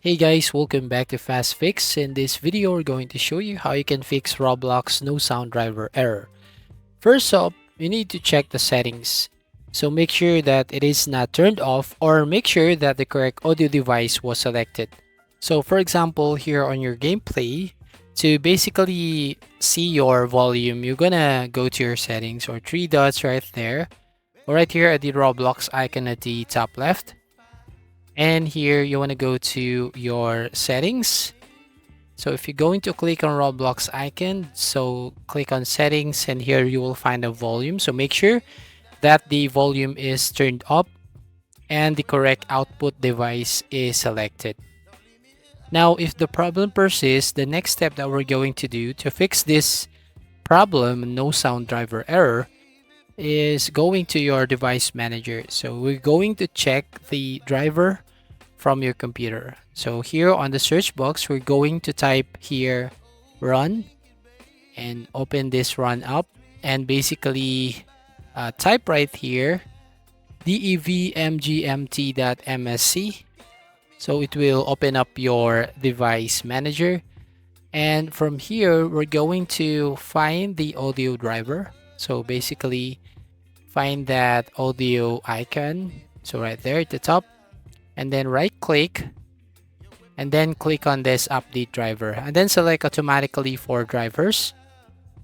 Hey guys, welcome back to Fast Fix. In this video, we're going to show you how you can fix Roblox no sound driver error. First up, you need to check the settings. So make sure that it is not turned off or make sure that the correct audio device was selected. So for example, here on your gameplay, to basically see your volume, you're gonna go to your settings or three dots right there, or right here at the Roblox icon at the top left. And here you want to go to your settings. So if you're going to click on Roblox icon, so click on settings and here you will find a volume. So make sure that the volume is turned up and the correct output device is selected. Now, if the problem persists, the next step that we're going to do to fix this problem, no sound driver error, is going to your device manager. So we're going to check the driver from your computer. So here on the search box, we're going to type here run and open this run up and basically type right here devmgmt.msc. So it will open up your device manager. And from here, we're going to find the audio driver. So basically find that audio icon. So right there at the top, and then right click and then click on this update driver and then select automatically for drivers.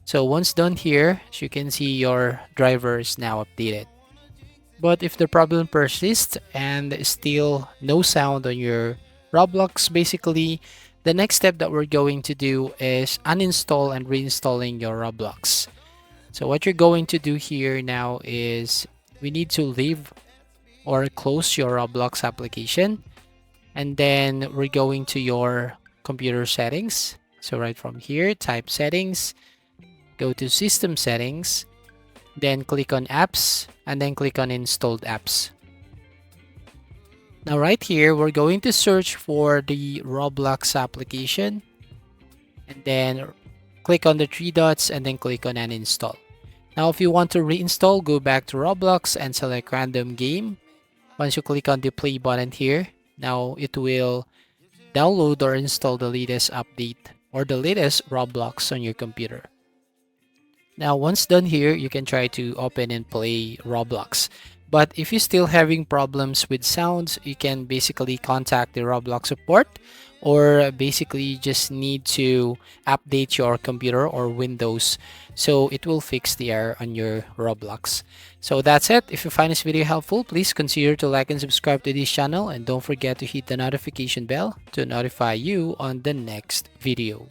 So once done here, as you can see, your driver is now updated. But if the problem persists and still no sound on your Roblox, basically the next step that we're going to do is uninstall and reinstalling your Roblox. So what you're going to do here now is we need to leave or close your Roblox application, and then we're going to your computer settings. So right from here, type settings, go to system settings, then click on apps, and then click on installed apps. Now right here, we're going to search for the Roblox application, and then click on the three dots and then click on uninstall. Now if you want to reinstall, go back to Roblox and select random game. Once you click on the play button here, now it will download or install the latest update or the latest Roblox on your computer. Now once done here, you can try to open and play Roblox. But if you're still having problems with sounds, you can basically contact the Roblox support or basically just need to update your computer or Windows so it will fix the error on your Roblox. So that's it. If you find this video helpful, please consider to like and subscribe to this channel and don't forget to hit the notification bell to notify you on the next video.